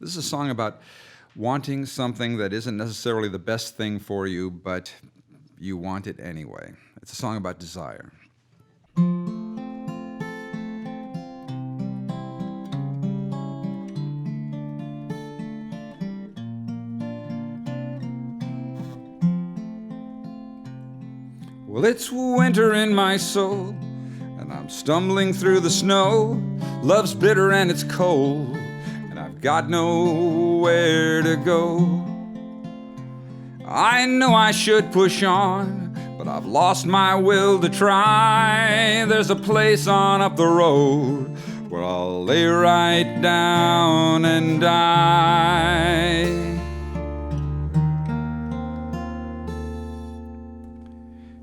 This is a song about wanting something that isn't necessarily the best thing for you, but you want it anyway. It's a song about desire. Well, it's winter in my soul, and I'm stumbling through the snow. Love's bitter and it's cold, and I've got nowhere to go. I know I should push on, but I've lost my will to try. There's a place on up the road where I'll lay right down and die.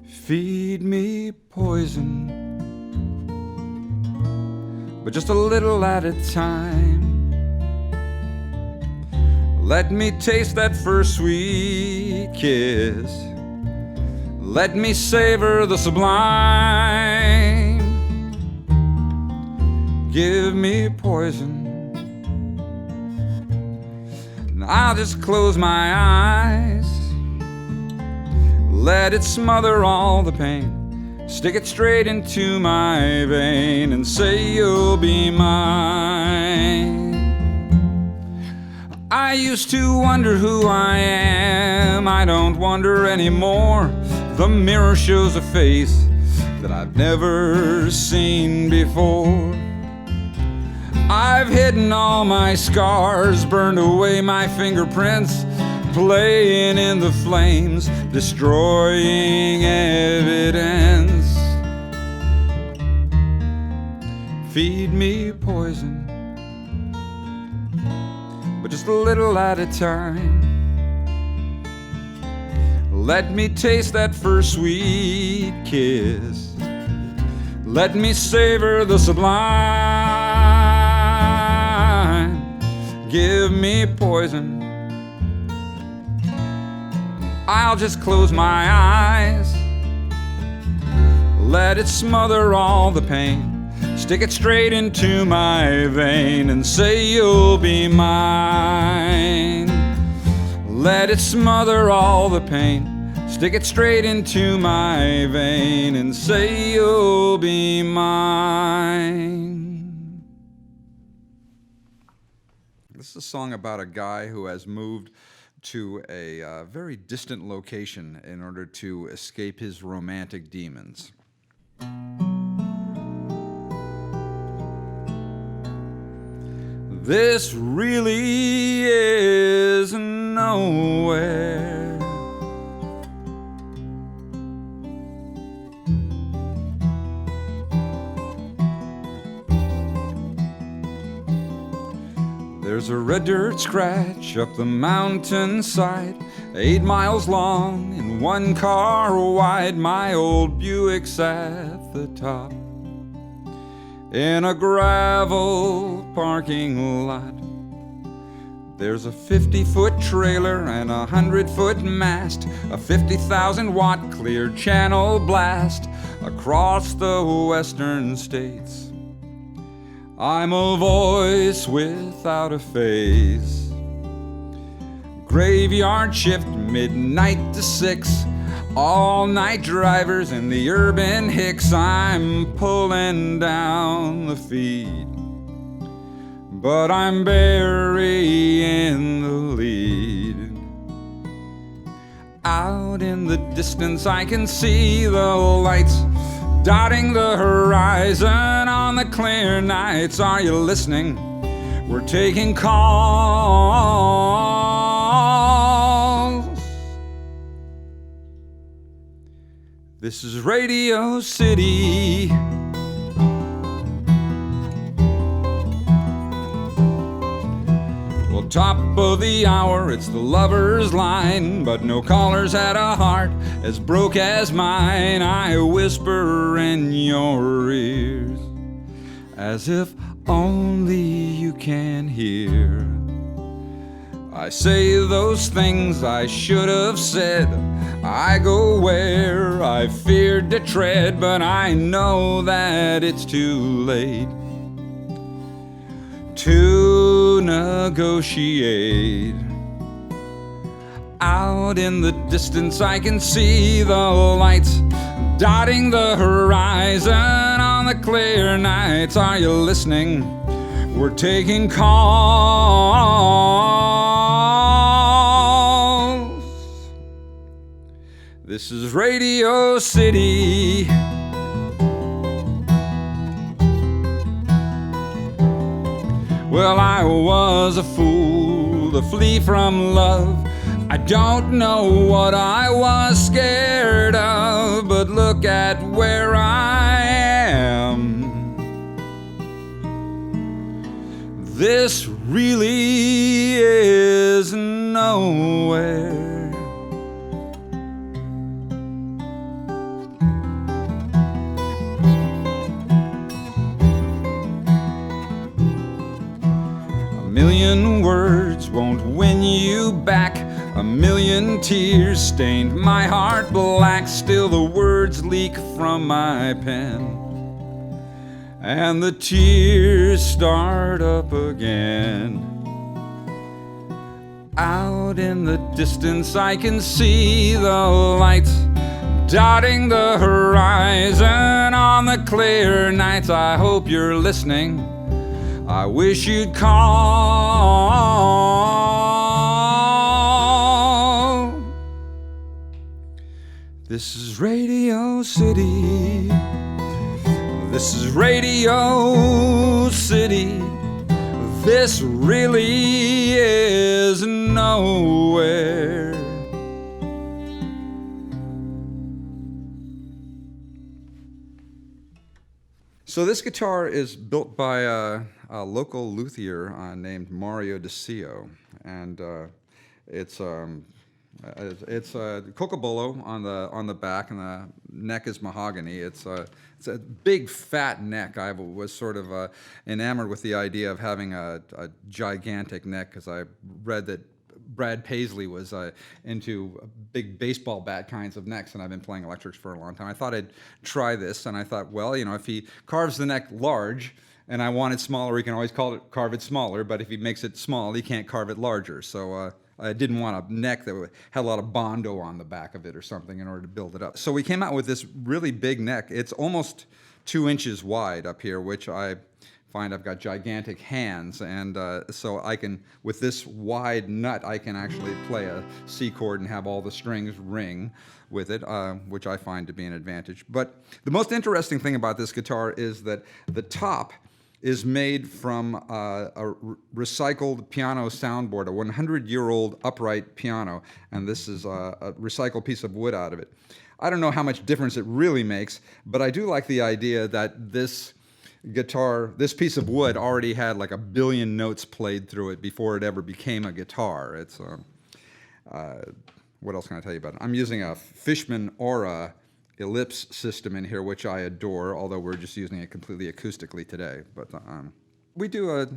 Feed me poison, but just a little at a time. Let me taste that first sweet kiss. Let me savor the sublime. Give me poison, and I'll just close my eyes. Let it smother all the pain. Stick it straight into my vein and say you'll be mine. I used to wonder who I am. I don't wonder anymore. The mirror shows a face that I've never seen before. I've hidden all my scars, burned away my fingerprints, playing in the flames, destroying evidence. Feed me poison, but just a little at a time. Let me taste that first sweet kiss. Let me savor the sublime. Give me poison, I'll just close my eyes. Let it smother all the pain. Stick it straight into my vein and say you'll be mine. Let it smother all the pain. Stick it straight into my vein and say you'll be mine. This is a song about a guy who has moved to a very distant location in order to escape his romantic demons. This really is nowhere. There's a red dirt scratch up the mountainside, 8 miles long and 1 car wide. My old Buick's at the top, in a gravel parking lot. There's a 50-foot trailer and a 100-foot mast, a 50,000-watt clear channel blast across the western states. I'm a voice without a face. Graveyard shift, midnight to 6. All-night drivers in the urban hicks. I'm pulling down the feed, but I'm burying the lead. Out in the distance I can see the lights dotting the horizon on the clear nights. Are you listening? We're taking calls. This is Radio City. Well, top of the hour, it's the lover's line, but no callers had a heart as broke as mine. I whisper in your ears as if only you can hear. I say those things I should have said. I go where I feared to tread, but I know that it's too late. Tonight negotiate. Out in the distance I can see the lights dotting the horizon on the clear nights. Are you listening? We're taking calls. This is Radio City. Well, I was a fool to flee from love. I don't know what I was scared of, but look at where I am. This really is nowhere. A million words won't win you back. A million tears stained my heart black. Still the words leak from my pen, and the tears start up again. Out in the distance I can see the lights dotting the horizon on the clear nights. I hope you're listening. I wish you'd call. This is Radio City. This is Radio City. This really is nowhere. So this guitar is built by a local luthier named Mario DeSio, and it's cocobolo on the back, and the neck is mahogany. It's a big fat neck. I was sort of enamored with the idea of having a gigantic neck, because I read that Brad Paisley was into big baseball bat kinds of necks, and I've been playing electrics for a long time. I thought I'd try this, and I thought, well, you know, if he carves the neck large and I want it smaller, he can always carve it smaller, but if he makes it small, he can't carve it larger. So I didn't want a neck that had a lot of Bondo on the back of it or something in order to build it up. So we came out with this really big neck. It's almost 2 inches wide up here, which I find I've got gigantic hands, and so I can, with this wide nut, I can actually play a C chord and have all the strings ring with it, which I find to be an advantage. But the most interesting thing about this guitar is that the top is made from a recycled piano soundboard, a 100-year-old upright piano, and this is a recycled piece of wood out of it. I don't know how much difference it really makes, but I do like the idea that this guitar, this piece of wood already had like 1 billion notes played through it before it ever became a guitar. It's what else can I tell you about it? I'm using a Fishman Aura ellipse system in here, which I adore, although we're just using it completely acoustically today. But we do a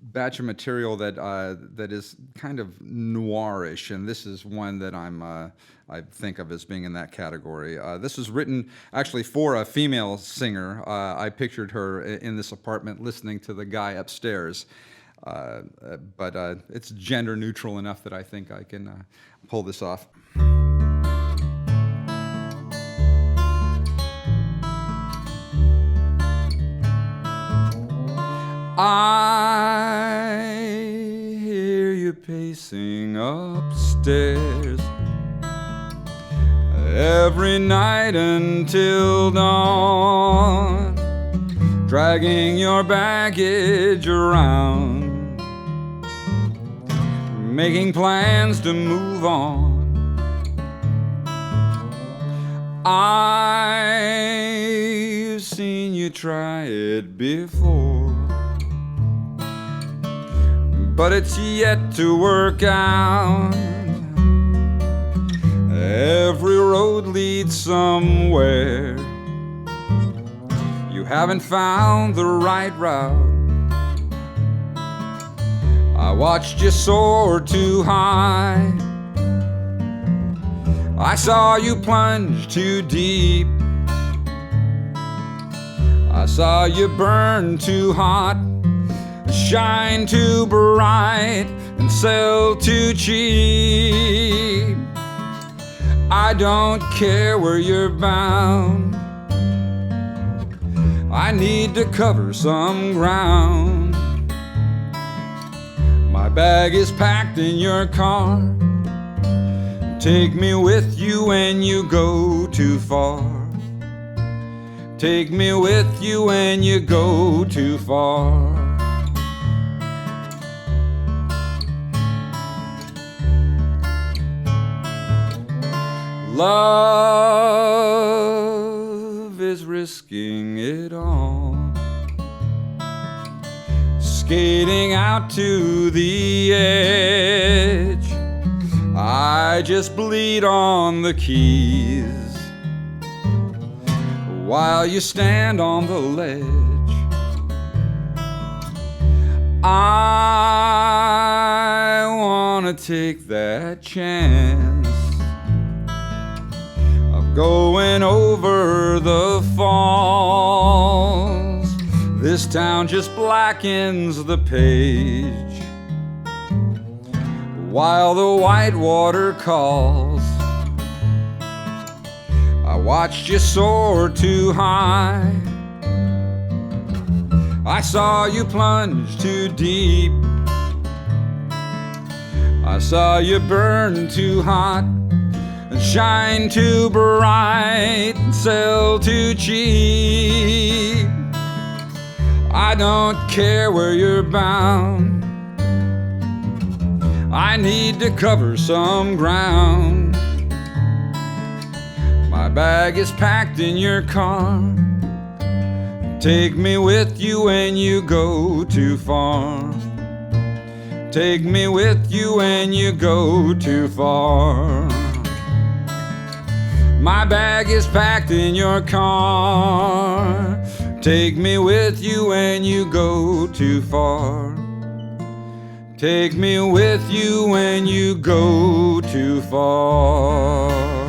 batch of material that is kind of noir-ish, and this is one that I think of as being in that category. This was written actually for a female singer. I pictured her in this apartment listening to the guy upstairs, but it's gender neutral enough that I think I can pull this off. I hear you pacing upstairs every night until dawn, dragging your baggage around, making plans to move on. I've seen you try it before, but it's yet to work out. Every road leads somewhere. You haven't found the right route. I watched you soar too high. I saw you plunge too deep. I saw you burn too hot. shine too bright and sell too cheap. I don't care where you're bound, I need to cover some ground. My bag is packed in your car. Take me with you when you go too far. Take me with you when you go too far. Love is risking it all, skating out to the edge. I just bleed on the keys while you stand on the ledge. I wanna take that chance of going over the falls. This town just blackens the page while the white water calls. I watched you soar too high, I saw you plunge too deep, I saw you burn too hot and shine too bright and sell too cheap. I don't care where you're bound, I need to cover some ground. My bag is packed in your car. Take me with you when you go too far. Take me with you when you go too far. My bag is packed in your car. Take me with you when you go too far. Take me with you when you go too far.